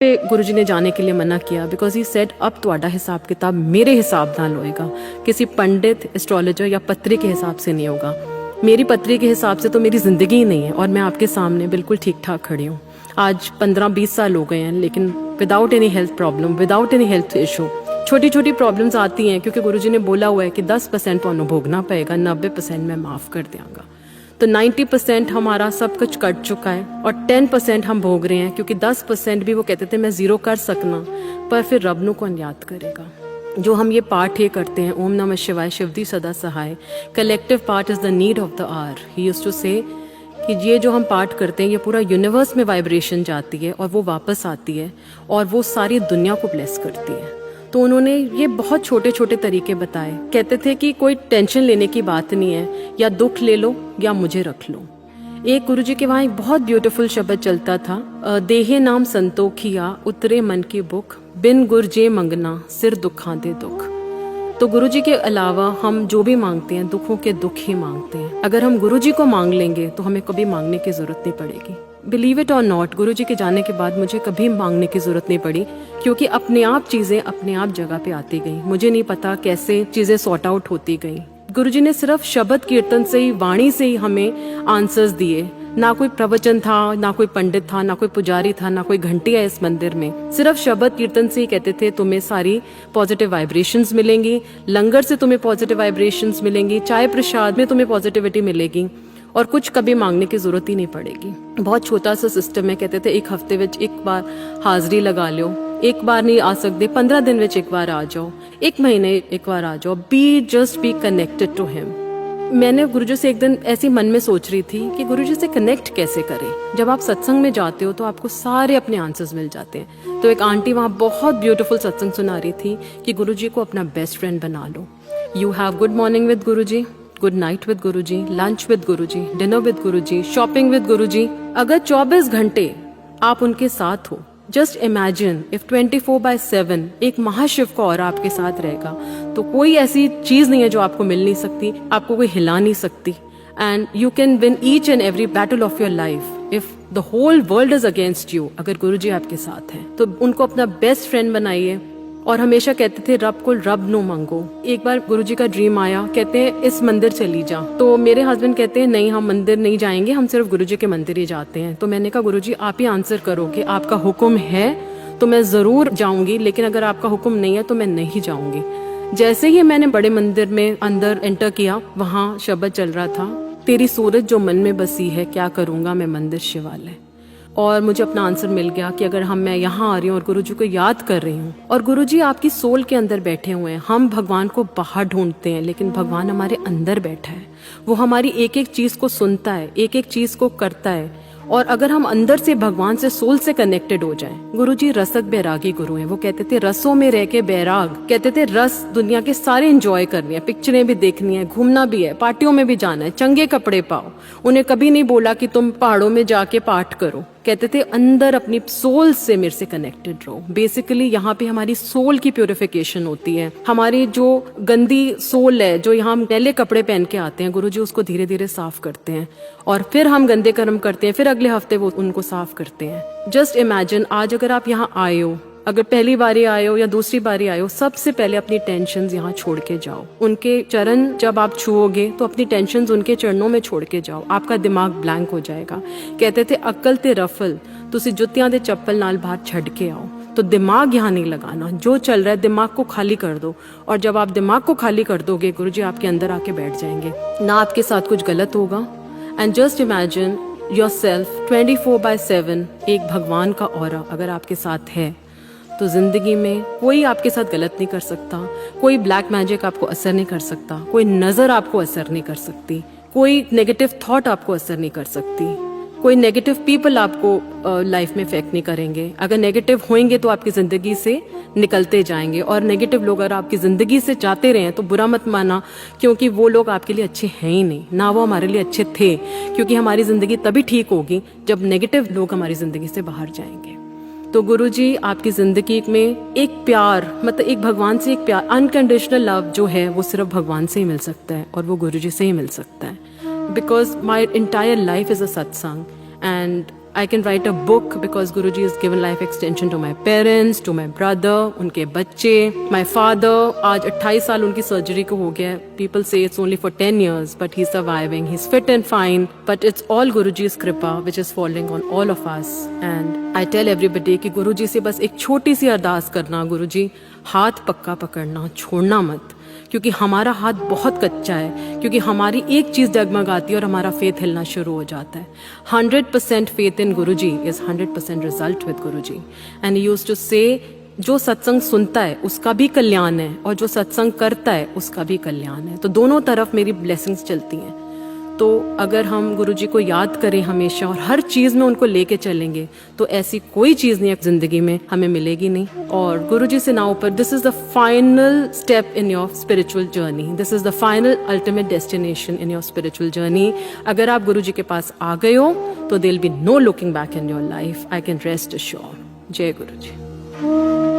पे गुरुजी ने जाने के लिए मना किया बिकॉज ही सेड अब ਤੁਹਾਡਾ हिसाब किताब मेरे हिसाब नाल होएगा, किसी पंडित एस्ट्रोलॉजर या पत्री के हिसाब से नहीं होगा। मेरी पत्री के हिसाब से तो मेरी ज़िंदगी ही नहीं है और मैं आपके सामने बिल्कुल ठीक ठाक खड़ी हूँ। आज 15-20 साल हो गए हैं, लेकिन without any health problem, without any health issue. छोटी छोटी प्रॉब्लम्स आती हैं क्योंकि गुरुजी ने बोला हुआ है कि 10% तो भोगना पड़ेगा, 90% मैं माफ़ कर दूँगा। तो 90% हमारा सब कुछ कट चुका है और 10% हम भोग रहे हैं, क्योंकि 10% भी वो कहते थे मैं ज़ीरो कर सकना, पर फिर रब नू कौन याद करेगा। जो हम ये पाठ ये करते हैं, ओम नमः शिवाय शिवदी सदा सहाय, collective part is the need of the hour. He used to say कि ये जो हम पाठ करते हैं ये पूरा यूनिवर्स में वाइब्रेशन जाती है और वो वापस आती है और वो सारी दुनिया को ब्लेस करती है। तो उन्होंने ये बहुत छोटे छोटे तरीके बताए। कहते थे कि कोई टेंशन लेने की बात नहीं है, या दुख ले लो या मुझे रख लो। एक गुरुजी के वहाँ एक बहुत ब्यूटीफुल शब्द चलता था, देहे नाम संतोखिया उतरे मन की बुख, बिन गुर जे मंगना सिर दुखा दे दुख। तो गुरुजी के अलावा हम जो भी मांगते हैं दुखों के दुख ही मांगते हैं। अगर हम गुरुजी को मांग लेंगे तो हमें कभी मांगने की जरूरत नहीं पड़ेगी। बिलीव इट और नॉट, गुरुजी के जाने के बाद मुझे कभी मांगने की जरूरत नहीं पड़ी, क्योंकि अपने आप चीजें अपने आप जगह पे आती गई। मुझे नहीं पता कैसे चीजें सॉर्ट आउट होती गई। गुरुजी ने सिर्फ शब्द कीर्तन से ही, वाणी से ही हमें आंसर्स दिए। ना कोई प्रवचन था, ना कोई पंडित था, ना कोई पुजारी था, ना कोई घंटी है इस मंदिर में। सिर्फ शब्द कीर्तन से ही कहते थे तुम्हें सारी पॉजिटिव वाइब्रेशंस मिलेंगी, लंगर से तुम्हें पॉजिटिव वाइब्रेशंस मिलेंगी, चाय प्रसाद में तुम्हें पॉजिटिविटी मिलेगी और कुछ कभी मांगने की जरूरत ही नहीं पड़ेगी। बहुत छोटा सा सिस्टम है। कहते थे एक हफ्ते में एक बार हाजिरी लगा लो, एक बार नहीं आ सकते 15 दिन में एक बार आ जाओ, एक महीने एक बार आ जाओ, बी कनेक्टेड टू हिम। मैंने गुरुजी से एक दिन ऐसी मन में सोच रही थी कि गुरुजी से कनेक्ट कैसे करें। जब आप सत्संग में जाते हो तो आपको सारे अपने आंसर्स मिल जाते हैं। तो एक आंटी वहाँ बहुत ब्यूटीफुल सत्संग सुना रही थी कि गुरुजी को अपना बेस्ट फ्रेंड बना लो। You have good morning with Guruji, good night with Guruji, lunch with Guruji, dinner with Guruji, shopping with Guruji. अगर 24 घंटे आप उनके साथ हो, जस्ट इमेजिन इफ 24/7 एक महाशिव का ऑरा आपके साथ रहेगा, तो कोई ऐसी चीज नहीं है जो आपको मिल नहीं सकती, आपको कोई हिला नहीं सकती। And you can win each and every battle of your life if the whole world is against you. अगर गुरुजी आपके साथ हैं तो उनको अपना बेस्ट फ्रेंड बनाइए। और हमेशा कहते थे रब को रब नो मांगो। एक बार गुरुजी का ड्रीम आया, कहते हैं इस मंदिर चली जा। तो मेरे हस्बैंड कहते हैं नहीं, हम मंदिर नहीं जाएंगे, हम सिर्फ गुरुजी के मंदिर ही जाते हैं। तो मैंने कहा गुरुजी आप ही आंसर करो कि आपका हुक्म है तो मैं जरूर जाऊंगी, लेकिन अगर आपका हुक्म नहीं है तो मैं नहीं जाऊंगी। जैसे ही मैंने बड़े मंदिर में अंदर एंटर किया, वहाँ शब्द चल रहा था, तेरी सूरत जो मन में बसी है, क्या करूंगा मैं मंदिर शिवालय। और मुझे अपना आंसर मिल गया कि अगर मैं यहाँ आ रही हूँ और गुरुजी को याद कर रही हूँ, और गुरुजी आपकी सोल के अंदर बैठे हुए हैं। हम भगवान को बाहर ढूंढते हैं, लेकिन भगवान हमारे अंदर बैठा है। वो हमारी एक एक चीज को सुनता है, एक एक चीज को करता है। और अगर हम अंदर से भगवान से, सोल से कनेक्टेड हो जाएं। गुरुजी रसक बैरागी गुरु हैं। वो कहते थे रसों में रह के बैराग, कहते थे रस दुनिया के सारे एंजॉय करनी है, पिक्चरें भी देखनी है, घूमना भी है, पार्टियों में भी जाना है, चंगे कपड़े पाओ। उन्हें कभी नहीं बोला कि तुम पहाड़ों में जाके पाठ करो। कहते थे अंदर अपनी सोल से मेरे से कनेक्टेड रहो। बेसिकली यहाँ पे हमारी सोल की प्योरिफिकेशन होती है। हमारी जो गंदी सोल है, जो यहाँ हम मैले कपड़े पहन के आते हैं, गुरुजी उसको धीरे धीरे साफ करते हैं और फिर हम गंदे कर्म करते हैं, फिर अगले हफ्ते वो उनको साफ करते हैं। जस्ट इमेजिन आज अगर आप यहाँ आए हो, अगर पहली बारी आए हो या दूसरी बारी आए हो, सबसे पहले अपनी टेंशन्स यहाँ छोड़ के जाओ। उनके चरण जब आप छुओगे तो अपनी टेंशन्स उनके चरणों में छोड़ के जाओ। आपका दिमाग ब्लैंक हो जाएगा। कहते थे अक्ल ते रफल, तुसी जुत्तियां दे चप्पल नाल बाहर छड़ के आओ। तो दिमाग यहाँ नहीं लगाना, जो चल रहा है दिमाग को खाली कर दो। और जब आप दिमाग को खाली कर दोगे, गुरुजी आपके अंदर आके बैठ जाएंगे। ना आपके साथ कुछ गलत होगा। एंड जस्ट इमेजिन योरसेल्फ 24/7 एक भगवान का ऑरा अगर आपके साथ है, तो जिंदगी में कोई आपके साथ गलत नहीं कर सकता, कोई ब्लैक मैजिक आपको असर नहीं कर सकता, कोई नजर आपको असर नहीं कर सकती, कोई नेगेटिव थॉट आपको असर नहीं कर सकती, कोई नेगेटिव पीपल आपको लाइफ में इफेक्ट नहीं करेंगे। अगर नेगेटिव होंगे तो आपकी जिंदगी से निकलते जाएंगे, और नेगेटिव लोग अगर आपकी जिंदगी से जाते रहे तो बुरा मत माना, क्योंकि वो लोग आपके लिए अच्छे हैं ही नहीं, ना वो हमारे लिए अच्छे थे। क्योंकि हमारी जिंदगी तभी ठीक होगी जब नेगेटिव लोग हमारी जिंदगी से बाहर जाएंगे। तो गुरुजी आपकी जिंदगी में एक प्यार, मतलब एक भगवान से एक प्यार, अनकंडीशनल लव जो है वो सिर्फ भगवान से ही मिल सकता है और वो गुरुजी से ही मिल सकता है। Because my entire life is a सत्संग and I can write a book because Guruji has given life extension to my parents, to my brother, उनके बच्चे, my father. आज 28 साल उनकी सर्जरी को हो गया. People say it's only for 10 years, but he's surviving. He's fit and fine. But it's all Guruji's kripa which is falling on all of us. And I tell everybody कि गुरुजी से बस एक छोटी सी अरदास करना, गुरुजी हाथ पक्का पकड़ना, छोड़ना मत, क्योंकि हमारा हाथ बहुत कच्चा है, क्योंकि हमारी एक चीज़ डगमगाती है और हमारा फेथ हिलना शुरू हो जाता है. 100% faith in Guruji is 100% result with Guruji. And he used to say जो सत्संग सुनता है उसका भी कल्याण है और जो सत्संग करता है उसका भी कल्याण है. तो दोनों तरफ मेरी ब्लेसिंग्स चलती हैं. तो अगर हम गुरुजी को याद करें हमेशा और हर चीज़ में उनको लेके चलेंगे तो ऐसी कोई चीज़ नहीं ज़िंदगी में हमें मिलेगी नहीं. और गुरुजी से ना ऊपर, this is the final step in your spiritual journey. This is the final ultimate destination in your spiritual journey. अगर आप गुरुजी के पास आ गए हो तो there will be no looking back in your life. I can rest assure. जय गुरुजी.